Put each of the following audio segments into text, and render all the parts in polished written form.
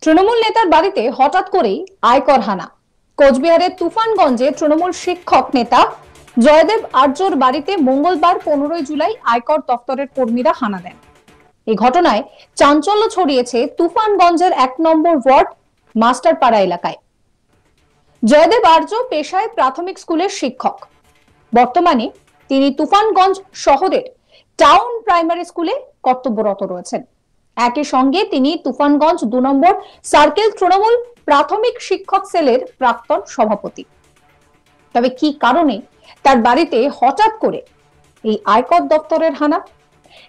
তৃণমূল নেতার বাড়িতে হঠাৎ করেই আয়কর হানা। কোচবিহারের তুফানগঞ্জে তৃণমূল শিক্ষক নেতা জয়দেব আর্যর বাড়িতে মঙ্গলবার 15 জুলাই আয়কর দপ্তরের কর্মীরা হানা দেন। এই ঘটনায় চাঞ্চল্য ছড়িয়েছে তুফানগঞ্জের 1 নম্বর ওয়ার্ড মাস্টারপাড়া এলাকায়। জয়দেব আর্য পেশায় প্রাথমিক স্কুলের শিক্ষক। বর্তমানে তিনি তুফানগঞ্জ শহরের টাউন প্রাইমারি স্কুলে কর্তব্যরত রয়েছেন। একই সঙ্গে তিনি তুফানগঞ্জ 2 নম্বর সার্কেল তৃণমূল প্রাথমিক শিক্ষক সেলের প্রাক্তন সভাপতি। তবে কি কারণে তার বাড়িতে হঠাৎ করে এই আয়কর দপ্তরের হানা,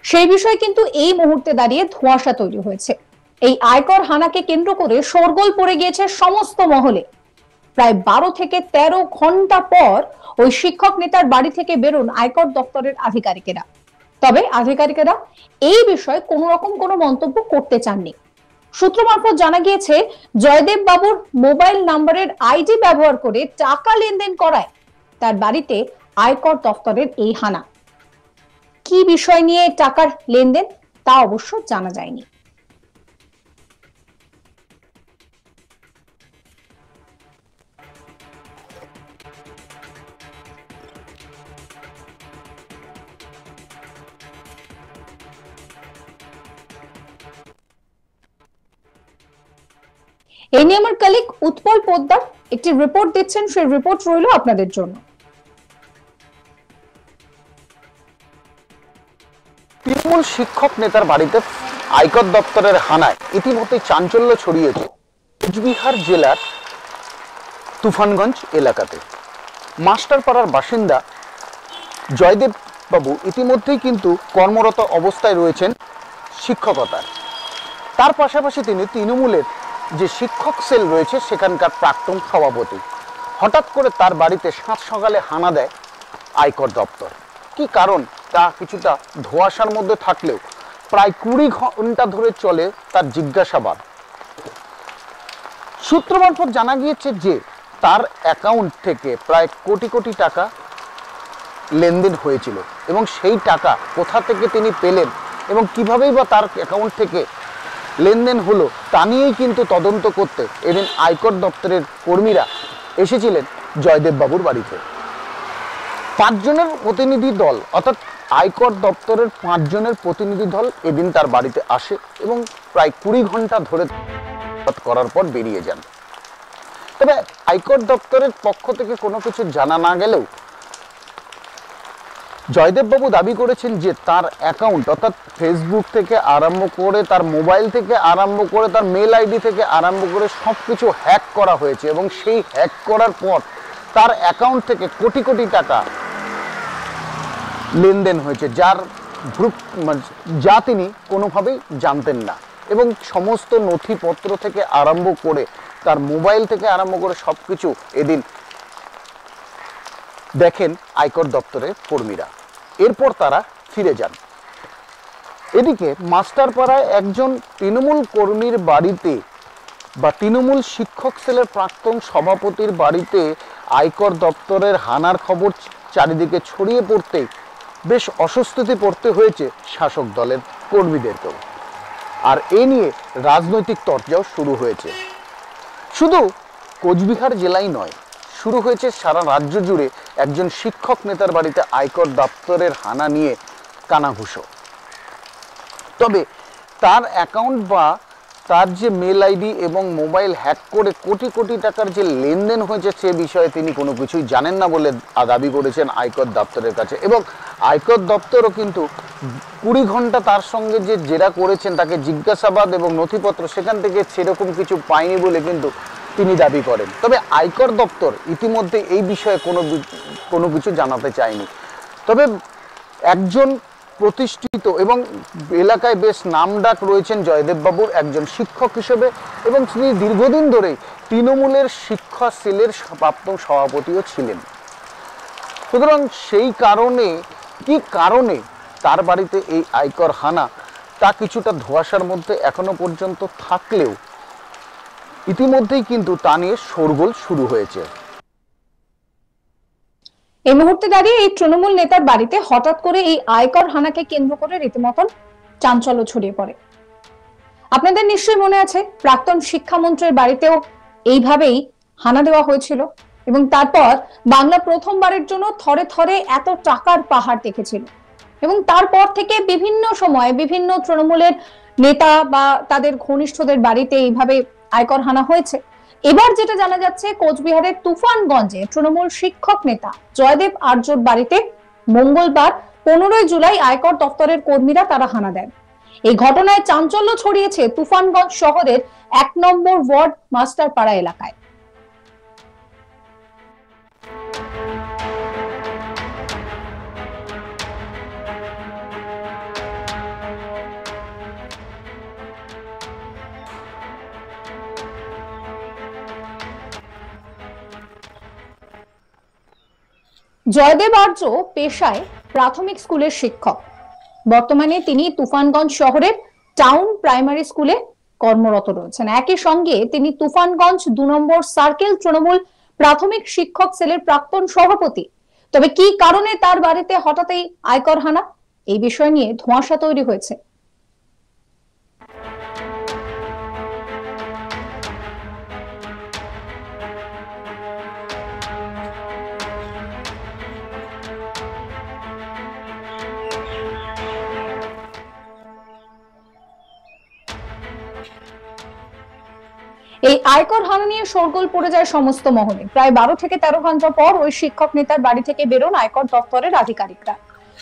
সেই বিষয়ে কিন্তু এই মুহূর্তে দাঁড়িয়ে ধোঁয়াশা তৈরি হয়েছে। এই আয়কর হানাকে কেন্দ্র করে শোরগোল পড়ে গিয়েছে সমস্ত মহলে। প্রায় 12 থেকে 13 ঘন্টা পর ওই শিক্ষক নেতার বাড়ি থেকে বেরোন আয়কর দপ্তরের আধিকারিকেরা। তবে আধিকারিকেরা এই বিষয়ে কোন রকম কোনো মন্তব্য করতে চাননি। সূত্র মারফত জানা গিয়েছে, জয়দেব বাবুর মোবাইল নাম্বারের আইডি ব্যবহার করে টাকা লেনদেন করায় তার বাড়িতে আয়কর দপ্তরের এই হানা। কি বিষয় নিয়ে টাকার লেনদেন তা অবশ্য জানা যায়নি। এই নিয়ে আমার কলিগ উৎপল পোদ্দার একটি রিপোর্ট দিচ্ছেন, সেই রিপোর্ট রইল আপনাদের জন্য। তৃণমূল শিক্ষক নেতার বাড়িতে আয়কর দপ্তরের হানায় ইতিমধ্যে চাঞ্চল্য ছড়িয়েছে কোচবিহার জেলার তুফানগঞ্জ এলাকাতে। মাস্টারপাড়ার বাসিন্দা জয়দেব বাবু ইতিমধ্যেই কিন্তু কর্মরত অবস্থায় রয়েছেন শিক্ষকতার। তার পাশাপাশি তিনি তৃণমূলের যে শিক্ষক সেল রয়েছে সেখানকার প্রাক্তন সভাপতি। হঠাৎ করে তার বাড়িতে সাত সকালে হানা দেয় আয়কর দপ্তর। কি কারণ তা কিছুটা ধোঁয়াশার মধ্যে থাকলেও প্রায় 20 ঘন্টা ধরে চলে তার জিজ্ঞাসাবাদ। সূত্র মারফত জানা গিয়েছে যে তার অ্যাকাউন্ট থেকে প্রায় কোটি কোটি টাকা লেনদেন হয়েছিল এবং সেই টাকা কোথা থেকে তিনি পেলেন এবং কিভাবেই বা তার অ্যাকাউন্ট থেকে লেনদেন হলো তা নিয়েই কিন্তু তদন্ত করতে এদিন আয়কর দপ্তরের কর্মীরা এসেছিলেন জয়দেব বাবুর বাড়িতে। 5 জনের প্রতিনিধি দল, অর্থাৎ আয়কর দপ্তরের 5 জনের প্রতিনিধি দল এদিন তার বাড়িতে আসে এবং প্রায় 20 ঘন্টা ধরে করার পর বেরিয়ে যান। তবে আয়কর দপ্তরের পক্ষ থেকে কোনো কিছু জানা না গেলেও জয়দেব বাবু দাবি করেছেন যে তার অ্যাকাউন্ট, অর্থাৎ ফেসবুক থেকে আরম্ভ করে তার মোবাইল থেকে আরম্ভ করে তার মেল আইডি থেকে আরম্ভ করে সবকিছু হ্যাক করা হয়েছে এবং সেই হ্যাক করার পর তার অ্যাকাউন্ট থেকে কোটি কোটি টাকা লেনদেন হয়েছে, যা তিনি কোনোভাবেই জানতেন না। এবং সমস্ত নথিপত্র থেকে আরম্ভ করে তার মোবাইল থেকে আরম্ভ করে সবকিছু এদিন দেখেন আয়কর দপ্তরের কর্মীরা। এরপর তারা ফিরে যান। এদিকে মাস্টারপাড়ায় একজন তৃণমূল কর্মীর বাড়িতে বা তৃণমূল শিক্ষক সেলের প্রাক্তন সভাপতির বাড়িতে আয়কর দপ্তরের হানার খবর চারিদিকে ছড়িয়ে পড়তে বেশ অস্বস্তিতে পড়তে হয়েছে শাসক দলের কর্মীদেরকেও। আর এ নিয়ে রাজনৈতিক তরজাও শুরু হয়েছে। শুধু কোচবিহার জেলায় নয়, শুরু হয়েছে সারা রাজ্য জুড়ে একজন শিক্ষক নেতার বাড়িতে আয়কর দপ্তরের হানা নিয়ে কানাঘুষো। তবে তার অ্যাকাউন্ট বা তার যে মেল আইডি এবং মোবাইল হ্যাক করে কোটি কোটি টাকার যে লেনদেন হয়েছে সে বিষয়ে তিনি কোনো কিছুই জানেন না বলে দাবি করেছেন আয়কর দপ্তরের কাছে। এবং আয়কর দপ্তরও কিন্তু 20 ঘন্টা তার সঙ্গে যে জেরা করেছেন, তাকে জিজ্ঞাসাবাদ এবং নথিপত্র, সেখান থেকে সেরকম কিছু পায়নি বলে কিন্তু তিনি দাবি করেন। তবে আয়কর দপ্তর ইতিমধ্যে এই বিষয়ে কোনো কিছু জানাতে চায়নি। তবে একজন প্রতিষ্ঠিত এবং এলাকায় বেশ নামডাক রয়েছেন জয়দেব বাবুর একজন শিক্ষক হিসেবে এবং তিনি দীর্ঘদিন ধরেই তৃণমূলের শিক্ষা সেলের প্রাক্তন সভাপতিও ছিলেন। সুতরাং সেই কারণে কি কারণে তার বাড়িতে এই আয়কর হানা তা কিছুটা ধোঁয়াশার মধ্যে এখনো পর্যন্ত থাকলেও ইতিমধ্যেই কিন্তু তা নিয়ে শোরগোল শুরু হয়েছে। এই মুহূর্তে দাঁড়িয়ে এই তৃণমূল নেতার বাড়িতে হঠাৎ করে এই আয়কর হানাকে কেন্দ্র করে রীতিমতন চাঞ্চল্য ছড়িয়ে পড়ে। আপনাদের নিশ্চয়ই মনে আছে প্রাক্তন শিক্ষামন্ত্রীর বাড়িতেও এইভাবেই হানা দেওয়া হয়েছিল এবং তারপর বাংলা প্রথমবারের জন্য থরে থরে এত টাকার পাহাড় দেখেছিল এবং তারপর থেকে বিভিন্ন সময়ে বিভিন্ন তৃণমূলের নেতা বা তাদের ঘনিষ্ঠদের বাড়িতে এইভাবে আয়কর হানা হয়েছে। এবার যেটা জানা যাচ্ছে কোচবিহারের তুফানগঞ্জে তৃণমূল শিক্ষক নেতা জয়দেব আর্যর বাড়িতে মঙ্গলবার 15 জুলাই আয়কর দপ্তরের কর্মীরা তারা হানা দেন। এই ঘটনায় চাঞ্চল্য ছড়িয়েছে তুফানগঞ্জ শহরের 1 নম্বর ওয়ার্ড মাস্টারপাড়া এলাকায়। জয়দেব আর্য পেশায় প্রাথমিক স্কুলের শিক্ষক। বর্তমানে তিনি তুফানগঞ্জ শহরের টাউন প্রাইমারি স্কুলে কর্মরত রয়েছেন। একই সঙ্গে তিনি তুফানগঞ্জ 2 নম্বর সার্কেল তৃণমূল প্রাথমিক শিক্ষক সেলের প্রাক্তন সভাপতি। তবে কি কারণে তার বাড়িতে হঠাৎই আয়কর হানা, এই বিষয় নিয়ে ধোঁয়াশা তৈরি হয়েছে। এই আয়কর হানা নিয়ে শোরগোল পড়ে যায় সমস্ত মহলে। প্রায় 12 থেকে 13 ঘন্টা পর ওই শিক্ষক নেতার বাড়ি থেকে বেরোন আয়কর দপ্তরের আধিকারিকরা।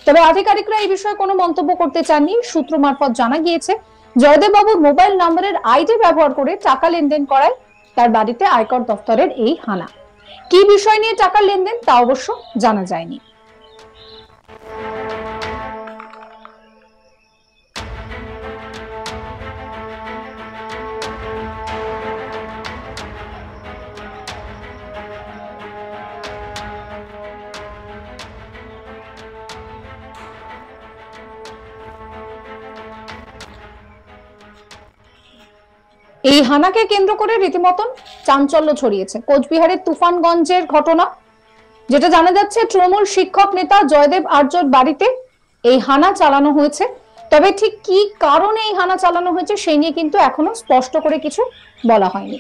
তবে আধিকারিকরা এই বিষয়ে কোনো মন্তব্য করতে চাননি। সূত্র মারফত জানা গিয়েছে জয়দেব বাবুর মোবাইল নম্বরের আইডি ব্যবহার করে টাকা লেনদেন করায় তার বাড়িতে আয়কর দপ্তরের এই হানা। কি বিষয় নিয়ে টাকা লেনদেন তা অবশ্য জানা যায়নি। এই হানাকে কেন্দ্র করে রীতিমতন চাঞ্চল্য ছড়িয়েছে কোচবিহারের তুফানগঞ্জের ঘটনা। যেটা জানা যাচ্ছে তৃণমূল শিক্ষক নেতা জয়দেব আর্যর বাড়িতে এই হানা চালানো হয়েছে। তবে ঠিক কি কারণে এই হানা চালানো হয়েছে সেই নিয়ে কিন্তু এখনো স্পষ্ট করে কিছু বলা হয়নি।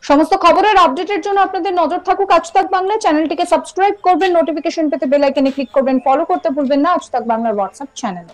সমস্ত খবরের আপডেটের জন্য আপনাদের নজর থাকুক আজ তাক বাংলা। চ্যানেলটিকে সাবস্ক্রাইব করবেন, নোটিফিকেশন পেতে বেল আইকনে ক্লিক করবেন, ফলো করতে ভুলবেন না আজ তাক বাংলার হোয়াটসঅ্যাপ চ্যানেলে।